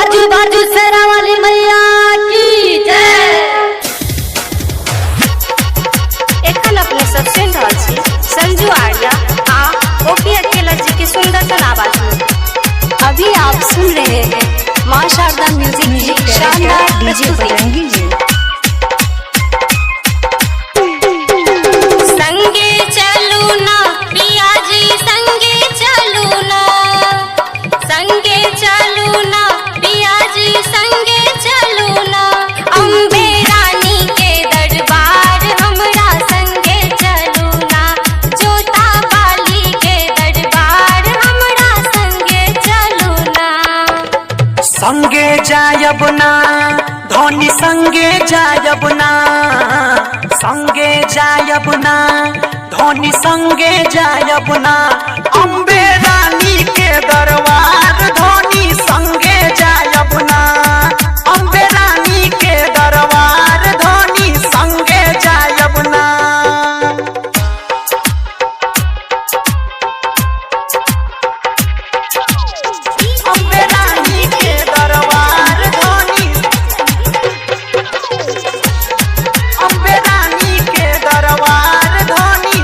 आजू बाजू शेरा वाली मैया की जय। एखन अपने सब सुन रहल छी संजू आर्या आ ओपी अकेला जी के सुंदर सन आवाज में। अभी आप सुन रहे हैं मां शारदा म्यूजिक की शानदार प्रस्तुति। संगे चलू ना पिया जी, संगे चलू ना, संगे चलू ना पिया जी, संगे चलू ना। अम्बे रानी के दरबार हमरा संगे चलू ना, जोता बाली के दरबार हमरा संगे चलू ना। संगे जायब ना धोनी, संगे जायब ना, संगे जायब ना धोनी, संगे जायब ना। अम्बे रानी के दरबार धोनी संगे जायब ना, अम्बे रानी के दरबार धोनी संगे जायब ना। अम्बे रानी के दरबार धोनी, अम्बे रानी के दरबार धोनी,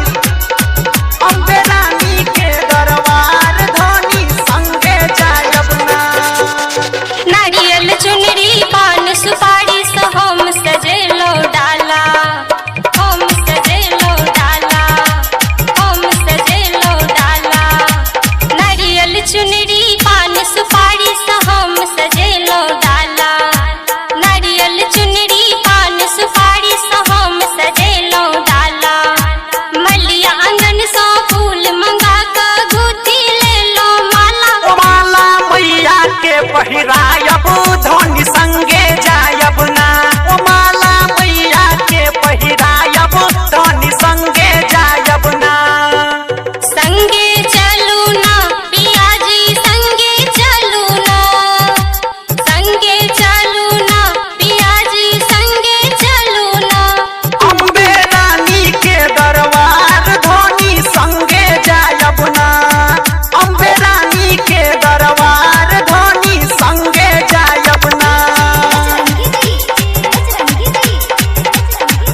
अम्बे रानी के दरबार धोनी संगे जायब ना। नारियल चुनरी पान सुपारी से हम सजेलो डाला, हम सजेलो डाला, हम सजेलो डाला। नारियल चुनरी पान सुपारी से हम सजेलो डाला, नारियल चुनरी पान सुपारी से हम सजेलो डाला। मलिया आंगन सा फूल मंगा कर गुथी ले लो माला। माला मैया के पहिरायब धोनी संगे जायब ना, ओ माला मैया के पहिरायब धोनी संगे जायब ना। संगे चलू ना पिया जी, संगे चलू ना, संगे चलू ना पिया जी, संगे चलू ना। अम्बे रानी के दरबार धोनी संगे जायब ना, अम्बे रानी के दरबार धोनी संगे जायब ना।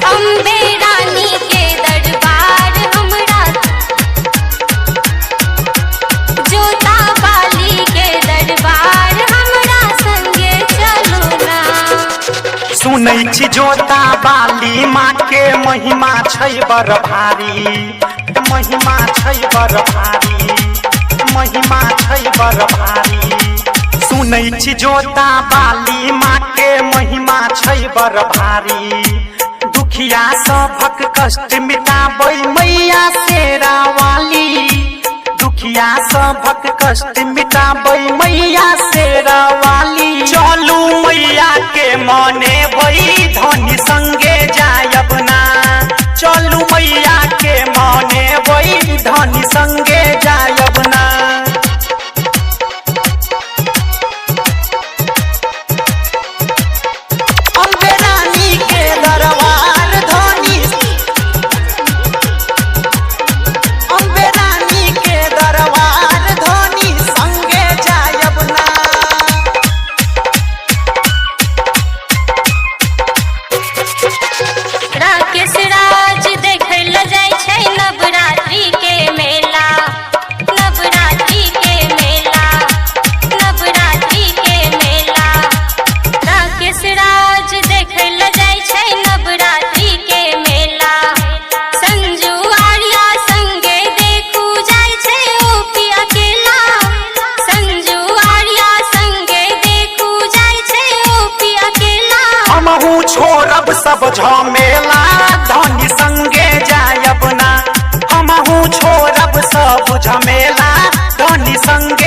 अम्बे रानी के दरबार हमरा, जोता बाली के दरबार हमरा संगे चलू ना। सुनै छी जोता बाली माँ के महिमा छै बड़ भारी, महिमा छै बड़ भारी, महिमा छै बड़ भारी। सुनै छी जोता बाली माँ के महिमा छै बड़ भारी। दुखिया सभक कष्ट मिटाबै मैया शेरा वाली, दुखिया सभक कष्ट मिटाबै मैया शेरा वाली। चलू मैया के मने भई धोनी संगे जायब ना, चलू मैया के मने भई धोनी संगे जायब ना। अम्बे रानी के दरबार धोनी, अम्बे रानी के दरबार धोनी संगे जायब ना। राकेश राज देखै ल जाइ छै नवरात्रि के मेला, नवरात्रि के मेला, नवरात्रि के मेला। राकेश राज देखै ल जाइ छै नवरात्रि के मेला। संजू आर्या संगे देखू जाइ छै ओपी अकेला, संजू आर्या संगे देखू जाइ छै ओपी अकेला। हमहू छोड़ब सब झमेला धोनी संगे जायब ना, हमहू छोड़ब सब झमेला धोनी संगे